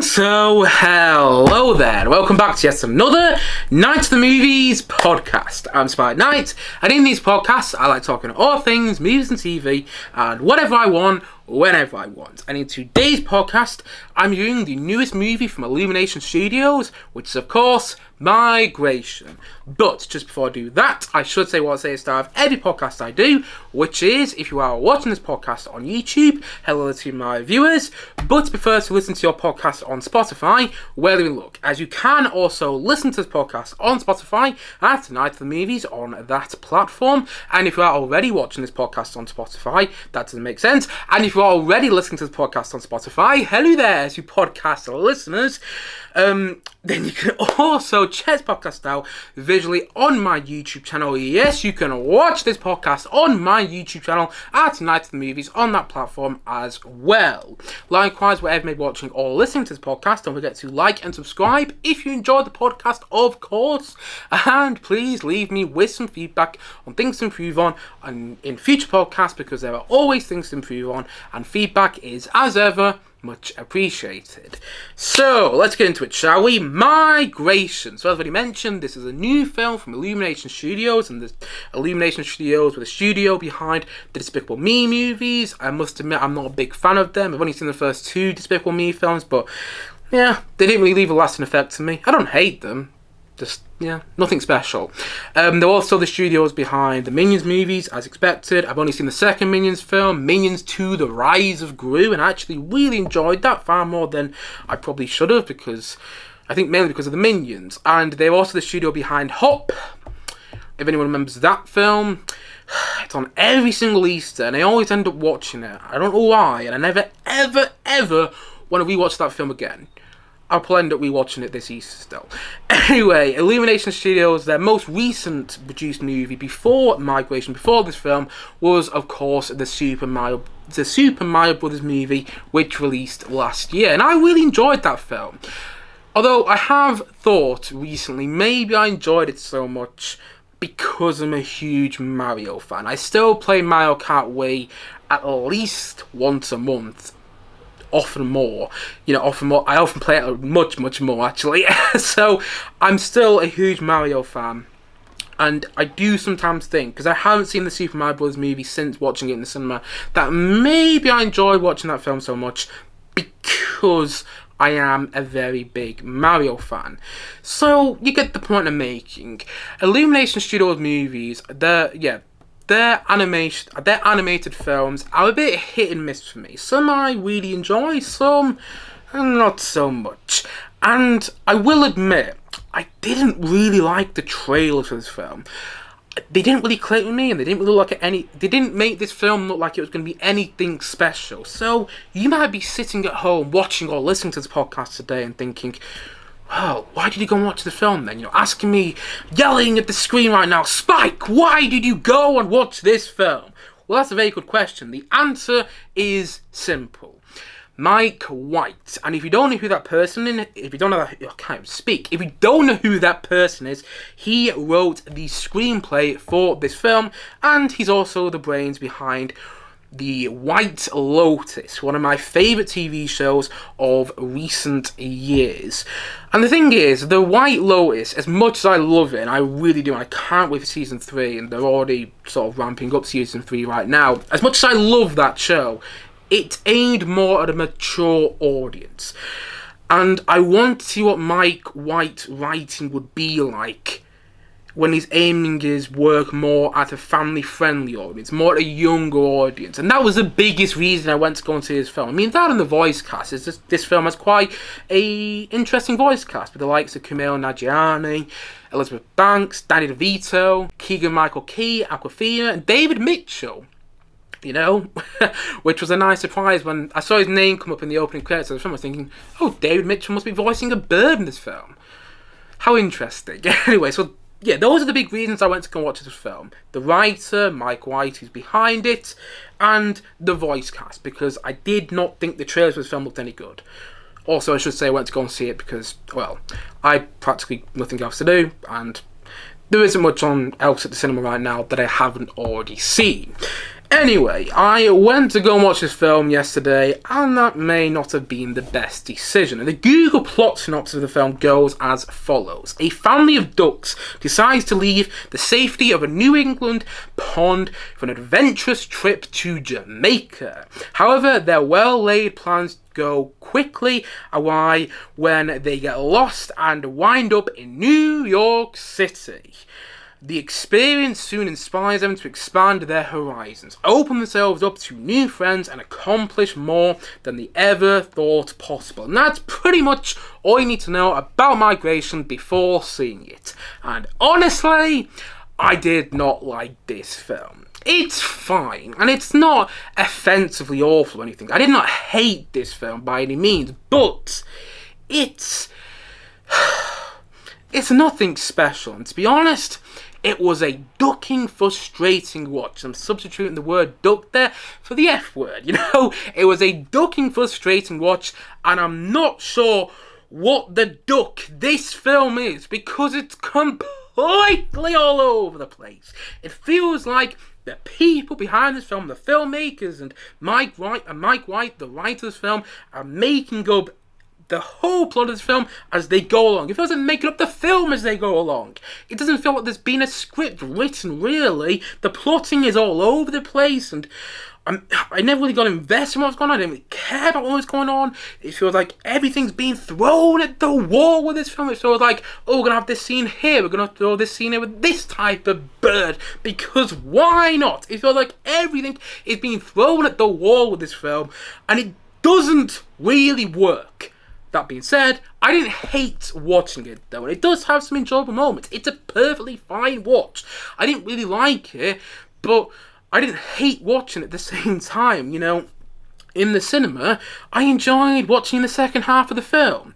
So hello there, welcome back to yet another Night of the Movies podcast. I'm Spike Knight, and in these podcasts I like talking all things movies and TV and whatever I want, whenever I want. And in today's podcast, I'm reviewing the newest movie from Illumination Studios, which is of course Migration. But just before I do that, I should say what I say at the start of every podcast I do, which is, if you are watching this podcast on YouTube, hello to my viewers, but prefer to listen to your podcast on Spotify, where do we look? As you can also listen to this podcast on Spotify at Night of the Movies on that platform. And if you are already watching this podcast on Spotify, that doesn't make sense. And if you're already listening to this podcast on Spotify, hello there, you podcast listeners. Then you can also check this podcast out visually on my YouTube channel. Yes, you can watch this podcast on my YouTube channel at Night of the Movies on that platform as well. Likewise, wherever you may be watching or listening to this podcast, don't forget to like and subscribe if you enjoyed the podcast, of course. And please leave me with some feedback on things to improve on and in future podcasts, because there are always things to improve on, and feedback is, as ever, much appreciated. So, let's get into it, shall we? Migration. So, as I've already mentioned, this is a new film from Illumination Studios, and the Illumination Studios were the studio behind the Despicable Me movies. I must admit, I'm not a big fan of them. I've only seen the first two Despicable Me films, but yeah, they didn't really leave a lasting effect on me. I don't hate them. Just, yeah, nothing special. They're also the studios behind the Minions movies, as expected. I've only seen the second Minions film, Minions 2, The Rise of Gru, and I actually really enjoyed that far more than I probably should have, because I think mainly because of the Minions. And they're also the studio behind Hop, if anyone remembers that film. It's on every single Easter, and I always end up watching it. I don't know why, and I never, ever want to rewatch that film again. I'll probably end up rewatching it this Easter still. Anyway, Illumination Studios, their most recent produced movie before Migration, before this film, was of course the Super Mario Brothers movie, which released last year, and I really enjoyed that film. Although I have thought recently maybe I enjoyed it so much because I'm a huge Mario fan. I still play Mario Kart Wii at least once a month. Often more. I often play it much more actually. So I'm still a huge Mario fan, and I do sometimes think, because I haven't seen the Super Mario Bros. Movie since watching it in the cinema, that maybe I enjoy watching that film so much because I am a very big Mario fan. So you get the point I'm making. Illumination Studios movies, their animated films are a bit hit and miss for me. Some I really enjoy, some not so much. And I will admit, I didn't really like the trailers for this film. They didn't really click with me, and they didn't make this film look like it was going to be anything special. So you might be sitting at home watching or listening to this podcast today and thinking, well, why did you go and watch the film then? Asking me, yelling at the screen right now, Spike, why did you go and watch this film? Well, that's a very good question. The answer is simple. Mike White. And if you don't know who that person is, if you don't know who that person is, he wrote the screenplay for this film, and he's also the brains behind The White Lotus, one of my favourite TV shows of recent years. And the thing is, The White Lotus, as much as I love it, and I really do, I can't wait for season 3, and they're already sort of ramping up season 3 right now. As much as I love that show, it aimed more at a mature audience. And I want to see what Mike White writing would be like when he's aiming his work more at a family-friendly audience, more at a younger audience. And that was the biggest reason I went to go and see this film. I mean, that and the voice cast. This film has quite a interesting voice cast, with the likes of Kumail Nanjiani, Elizabeth Banks, Danny DeVito, Keegan-Michael Key, Awkwafina, and David Mitchell. Which was a nice surprise when I saw his name come up in the opening credits of the film. I was thinking, oh, David Mitchell must be voicing a bird in this film. How interesting. Anyway, so yeah, those are the big reasons I went to go watch this film. The writer, Mike White, who's behind it, and the voice cast, because I did not think the trailers for this film looked any good. Also, I should say I went to go and see it because, well, I had practically nothing else to do, and there isn't much on else at the cinema right now that I haven't already seen. Anyway, I went to go and watch this film yesterday, and that may not have been the best decision. The Google plot synopsis of the film goes as follows. A family of ducks decides to leave the safety of a New England pond for an adventurous trip to Jamaica. However, their well-laid plans go quickly awry when they get lost and wind up in New York City. The experience soon inspires them to expand their horizons, open themselves up to new friends, and accomplish more than they ever thought possible. And that's pretty much all you need to know about migration before seeing it. And honestly, I did not like this film. It's fine, and it's not offensively awful or anything. I did not hate this film by any means, but it's nothing special. And to be honest, it was a ducking, frustrating watch. I'm substituting the word duck there for the F word, It was a ducking, frustrating watch, and I'm not sure what the duck this film is, because it's completely all over the place. It feels like the people behind this film, the filmmakers, and Mike White, the writer of this film, are making up the whole plot of this film as they go along. It feels like making up the film as they go along. It doesn't feel like there's been a script written, really. The plotting is all over the place, and I never really got invested in what was going on. I didn't really care about what was going on. It feels like everything's being thrown at the wall with this film. It feels like, we're going to have this scene here. We're going to throw this scene here with this type of bird. Because why not? It feels like everything is being thrown at the wall with this film, and it doesn't really work. That being said, I didn't hate watching it though, and it does have some enjoyable moments. It's a perfectly fine watch. I didn't really like it, but I didn't hate watching it at the same time, In the cinema, I enjoyed watching the second half of the film.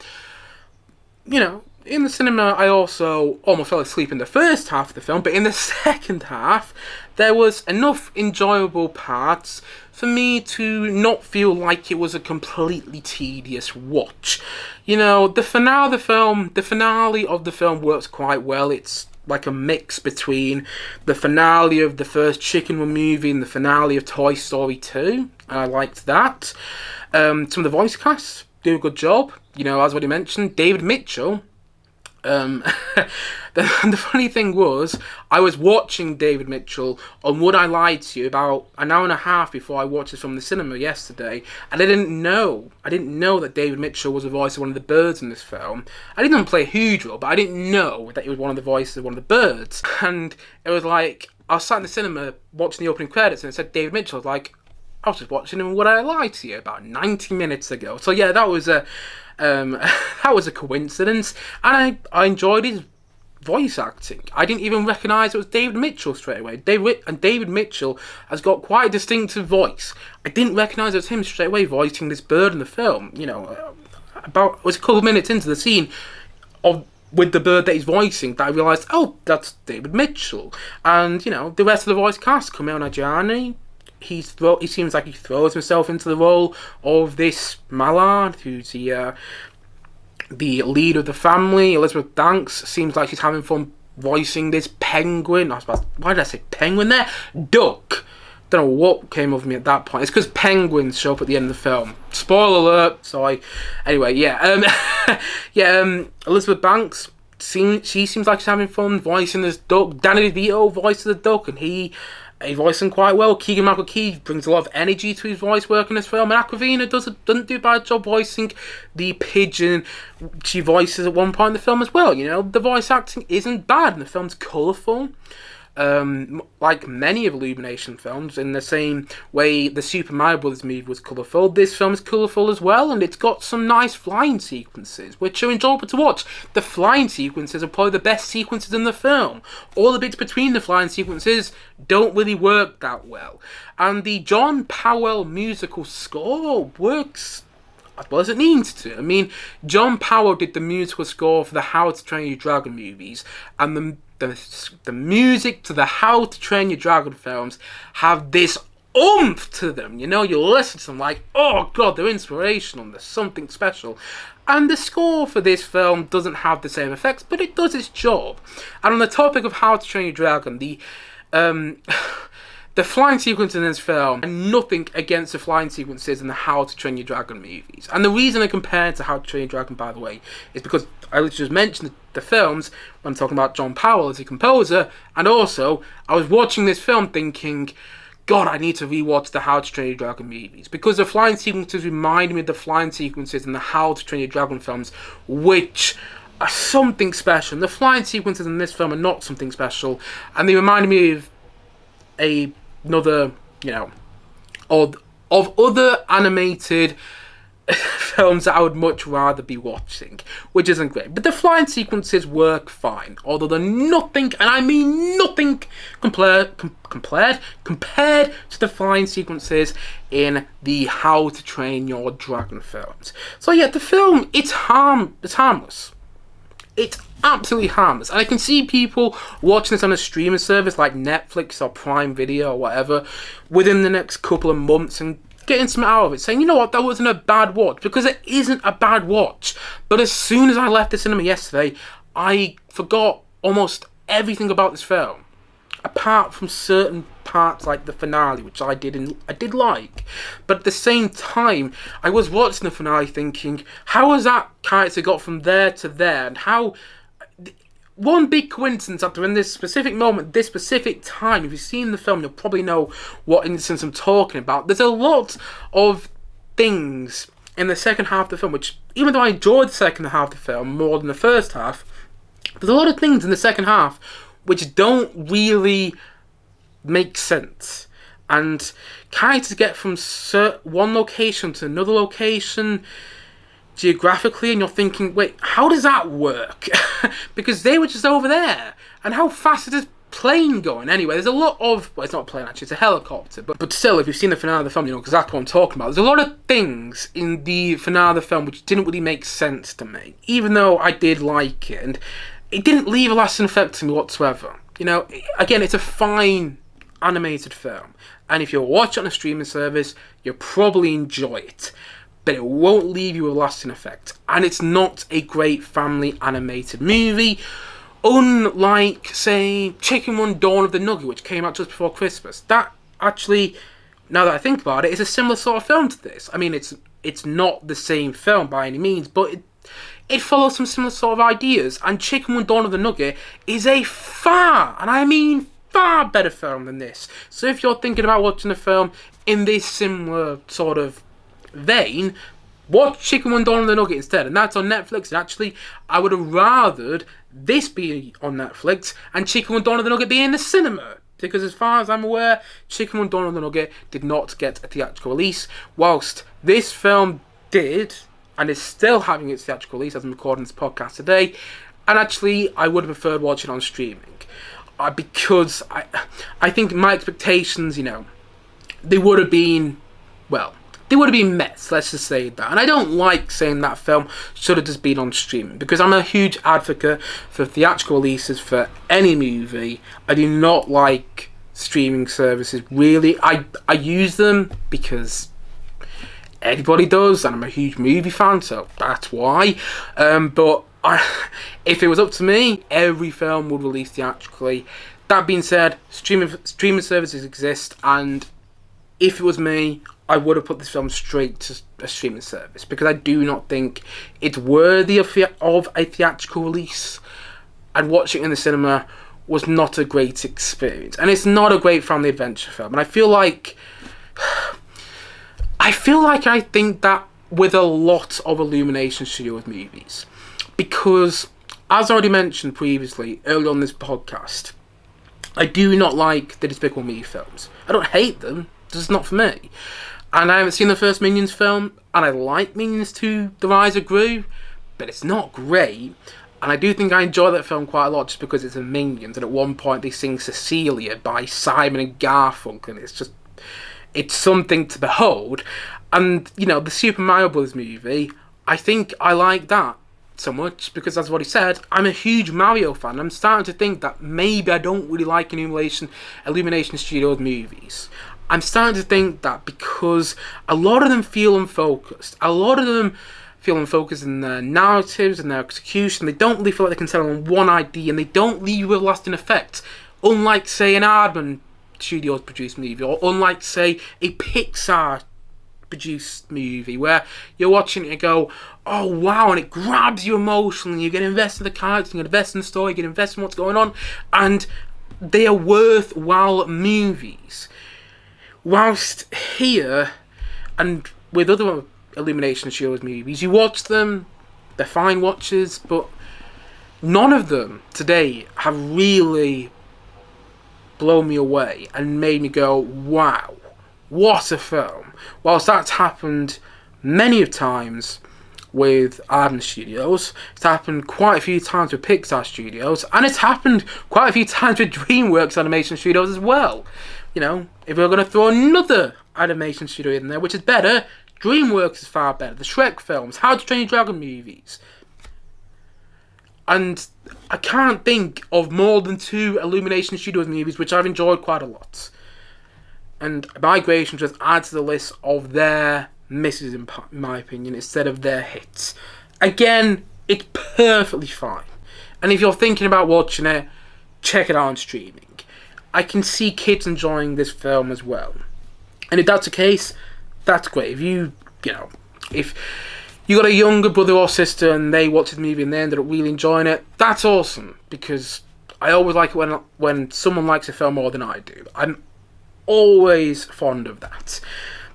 In the cinema, I also almost fell asleep in the first half of the film, but in the second half, there was enough enjoyable parts for me to not feel like it was a completely tedious watch. The finale of the film works quite well. It's like a mix between the finale of the first Chicken Run movie and the finale of Toy Story 2, and I liked that. Some of the voice casts do a good job. As already mentioned, David Mitchell. The funny thing was, I was watching David Mitchell on Would I Lie to You about an hour and a half before I watched it from the cinema yesterday, and I didn't know that David Mitchell was the voice of one of the birds in this film. I didn't play a huge role, but I didn't know that he was one of the voices of one of the birds. And it was like, I was sat in the cinema watching the opening credits, and it said David Mitchell. I was like, I was just watching him Would I Lie to You about 90 minutes ago. So yeah, that was a coincidence, and I enjoyed his voice acting. I didn't even recognise it was David Mitchell straight away. David Mitchell has got quite a distinctive voice. I didn't recognise it was him straight away voicing this bird in the film. It was a couple of minutes into the scene with the bird that he's voicing that I realised, oh, that's David Mitchell. And the rest of the voice cast, Kumail Nanjiani. He seems like he throws himself into the role of this Mallard, who's the lead of the family. Elizabeth Banks seems like she's having fun voicing this penguin. Why did I say penguin there? Duck. Don't know what came over me at that point. It's because penguins show up at the end of the film. Spoiler alert. Sorry. Anyway, Elizabeth Banks. She seems like she's having fun voicing this duck. Danny DeVito voices the duck, and he voiced him quite well. Keegan-Michael Key brings a lot of energy to his voice work in this film, and Awkwafina doesn't do a bad job voicing the pigeon she voices at one point in the film as well. The voice acting isn't bad, and the film's colourful. Like many of Illumination films, in the same way the Super Mario Bros. Movie was colourful, this film is colourful as well, and it's got some nice flying sequences, which are enjoyable to watch. The flying sequences are probably the best sequences in the film. All the bits between the flying sequences don't really work that well. And the John Powell musical score works as well as it needs to. I mean, John Powell did the musical score for the How to Train Your Dragon movies, and the music to the How to Train Your Dragon films have this oomph to them. You listen to them like, oh god, they're inspirational, there's something special. And the score for this film doesn't have the same effects, but it does its job. And on the topic of How to Train Your Dragon, The flying sequences in this film, and nothing against the flying sequences in the How to Train Your Dragon movies. And the reason I compare it to How to Train Your Dragon, by the way, is because I literally just mentioned the films when talking about John Powell as a composer, and also I was watching this film thinking, God, I need to rewatch the How to Train Your Dragon movies, because the flying sequences remind me of the flying sequences in the How to Train Your Dragon films, which are something special. And the flying sequences in this film are not something special, and they remind me of another, of other animated films that I would much rather be watching, which isn't great. But the flying sequences work fine, although they're nothing, and I mean nothing, compared to the flying sequences in the How to Train Your Dragon films. So yeah, the film, it's harmless. It's absolutely harmless. And I can see people watching this on a streaming service like Netflix or Prime Video or whatever within the next couple of months and getting something out of it, saying, you know what, that wasn't a bad watch, because it isn't a bad watch. But as soon as I left the cinema yesterday, I forgot almost everything about this film, apart from certain parts like the finale, which I did like. But at the same time, I was watching the finale thinking, how has that character got from there to there, and how one big coincidence that they're in this specific moment, this specific time. If you've seen the film, you'll probably know what instance I'm talking about. There's a lot of things in the second half of the film, which, even though I enjoyed the second half of the film more than the first half, there's a lot of things in the second half which don't really make sense. And characters get from one location to another location geographically, and you're thinking, wait, how does that work? Because they were just over there. And how fast is this plane going? Anyway, there's a lot of, well, it's not a plane actually, it's a helicopter, but still, if you've seen the finale of the film, you know exactly what I'm talking about. There's a lot of things in the finale of the film which didn't really make sense to me, even though I did like it, and it didn't leave a lasting effect on me whatsoever. Again, it's a fine animated film, and if you watch it on a streaming service, you'll probably enjoy it, but it won't leave you a lasting effect. And it's not a great family animated movie, unlike, say, Chicken Run Dawn of the Nugget, which came out just before Christmas. That actually, now that I think about it, is a similar sort of film to this. I mean, it's not the same film by any means, but it follows some similar sort of ideas. And Chicken Run Dawn of the Nugget is a far, and I mean far better film than this. So if you're thinking about watching a film in this similar sort of vein, watch Chicken Run Dawn of the Nugget instead, and that's on Netflix. And actually, I would have rathered this be on Netflix and Chicken Run Dawn of the Nugget be in the cinema, because as far as I'm aware, Chicken Run Dawn of the Nugget did not get a theatrical release, whilst this film did, and is still having its theatrical release as I'm recording this podcast today. And actually, I would have preferred watching it on streaming, because I think my expectations, they would have been, they would have been met, let's just say that. And I don't like saying that film should have just been on streaming, because I'm a huge advocate for theatrical releases for any movie. I do not like streaming services, really. I use them because everybody does, and I'm a huge movie fan, so that's why. But if it was up to me, every film would release theatrically. That being said, streaming services exist, and if it was me, I would have put this film straight to a streaming service, because I do not think it's worthy of a theatrical release, and watching it in the cinema was not a great experience, and it's not a great family adventure film. And I feel like I think that with a lot of Illumination Studios movies, because as I already mentioned previously earlier on this podcast, I do not like the Despicable Me films. I don't hate them, just not for me. And I haven't seen the first Minions film, and I like Minions 2, The Rise of Gru, but it's not great. And I do think I enjoy that film quite a lot just because it's a Minions, and at one point they sing Cecilia by Simon and Garfunkel, and it's something to behold. And, the Super Mario Bros. Movie, I think I like that so much because, as I've already said, I'm a huge Mario fan. I'm starting to think that maybe I don't really like Illumination Studios movies. I'm starting to think that because a lot of them feel unfocused. A lot of them feel unfocused in their narratives and their execution. They don't really feel like they can settle on one idea, and they don't leave a lasting effect. Unlike, say, an Aardman Studios produced movie, or unlike, say, a Pixar produced movie where you're watching it and go, oh wow, and it grabs you emotionally. You get invested in the characters, you get invested in the story, you get invested in what's going on, and they are worthwhile movies. Whilst here, and with other Illumination Studios movies, you watch them, they're fine watches, but none of them today have really blown me away and made me go, wow, what a film. Whilst that's happened many of times with Arden Studios, it's happened quite a few times with Pixar Studios, and it's happened quite a few times with DreamWorks Animation Studios as well. You know, if we're going to throw another animation studio in there, which is better, DreamWorks is far better. The Shrek films, How to Train Your Dragon movies. And I can't think of more than 2 Illumination Studios movies which I've enjoyed quite a lot. And Migration just adds to the list of their misses, in my opinion, instead of their hits. Again, it's perfectly fine. And if you're thinking about watching it, check it out on streaming. I can see kids enjoying this film as well. And if that's the case, that's great. If you got a younger brother or sister and they watch the movie and they ended up really enjoying it, that's awesome. Because I always like it when someone likes a film more than I do. I'm always fond of that,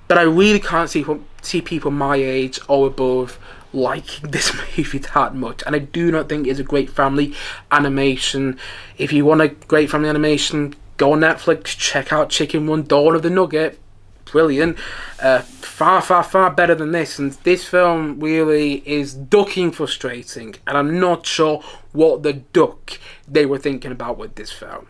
but I really can't see people my age or above liking this movie that much, and I do not think it's a great family animation. If you want a great family animation, go on Netflix, check out Chicken Run: Dawn of the Nugget. Brilliant. Far better than this, and this film really is ducking frustrating, and I'm not sure what the duck they were thinking about with this film.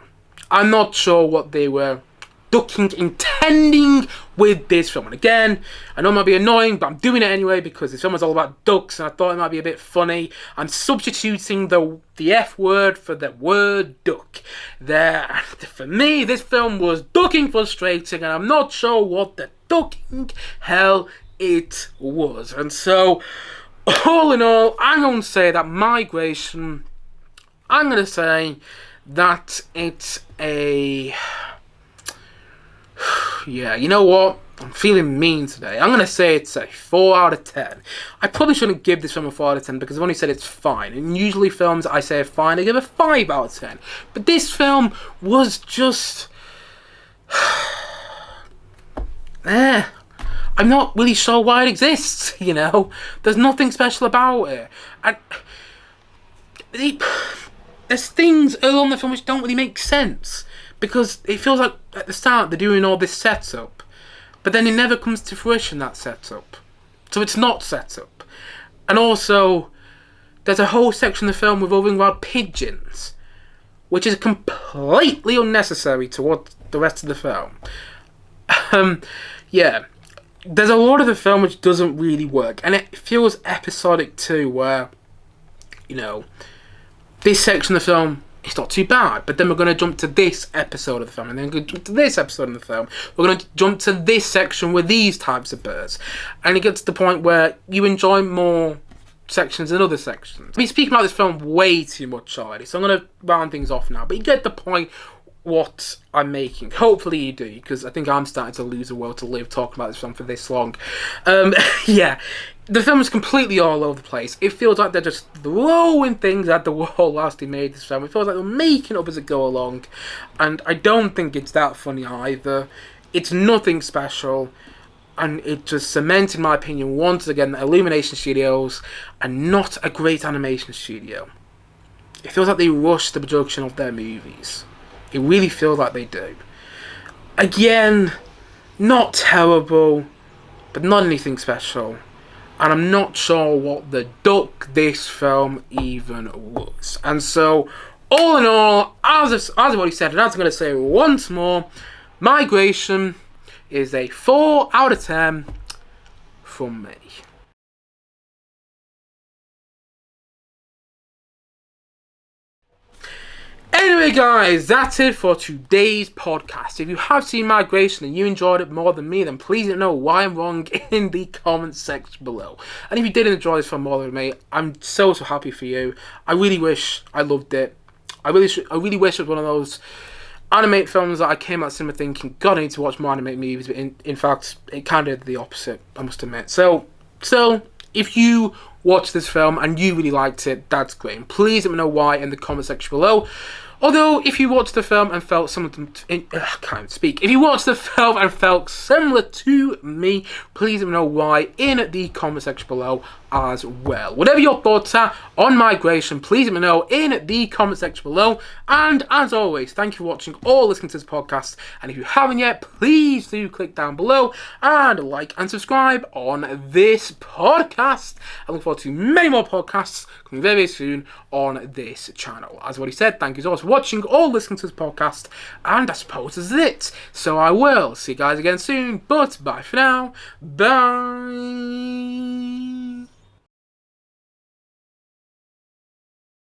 I'm not sure what they were intending with this film. And again, I know it might be annoying, but I'm doing it anyway because this film is all about ducks, and I thought it might be a bit funny. I'm substituting the F word for the word duck. There, for me, this film was ducking frustrating, and I'm not sure what the ducking hell it was. And so, all in all, I'm going to say that Migration, I'm going to say that it's a... Yeah, you know what? I'm feeling mean today. I'm going to say it's a 4 out of 10. I probably shouldn't give this film a 4 out of 10 because I've only said it's fine. And usually films I say are fine, I give a 5 out of 10. But this film was just... I'm not really sure why it exists, you know? There's nothing special about it. And there's things early on in the film which don't really make sense. Because it feels like at the start they're doing all this setup, but then it never comes to fruition, that setup. So it's not set up. And also, there's a whole section of the film revolving around pigeons, which is completely unnecessary towards the rest of the film. Yeah, there's a lot of the film which doesn't really work, and it feels episodic too, where, you know, this section of the film, it's not too bad, but then we're going to jump to this episode of the film, and then we're going to jump to this episode of the film. We're going to jump to this section with these types of birds, and it gets to the point where you enjoy more sections than other sections. I've been speaking about this film way too much already, so I'm going to round things off now, but you get the point what I'm making. Hopefully you do, because I think I'm starting to lose the will to live talking about this film for this long. Yeah. The film is completely all over the place. It feels like they're just throwing things at the wall whilst they made this film. It feels like they're making it up as it go along. And I don't think it's that funny either. It's nothing special. And it just cements, in my opinion, once again, that Illumination Studios are not a great animation studio. It feels like they rush the production of their movies. It really feels like they do. Again, not terrible, but not anything special. And I'm not sure what the duck this film even was. And so, all in all, as I've already said, and as I'm going to say once more, Migration is a 4 out of 10 from me. Anyway guys, that's it for today's podcast. If you have seen Migration and you enjoyed it more than me, then please let me know why I'm wrong in the comments section below. And if you did enjoy this film more than me, I'm so happy for you. I really wish I loved it. I really wish it was one of those animated films that I came out of cinema thinking, God, I need to watch more animated movies, but in fact, it kind of did the opposite, I must admit. So, if you watched this film and you really liked it, that's great. And please let me know why in the comment section below. Although, if you watched the film and felt something, I can't speak. If you watched the film and felt similar to me, please let me know why in the comment section below as well. Whatever your thoughts are on migration, please let me know in the comment section below. And as always, thank you for watching or listening to this podcast. And if you haven't yet, please do click down below and like and subscribe on this podcast. I look forward to many more podcasts coming very, very soon on this channel. As already said, thank you so much for watching or listening to this podcast. And I suppose this is it. So I will see you guys again soon. But bye for now. Bye.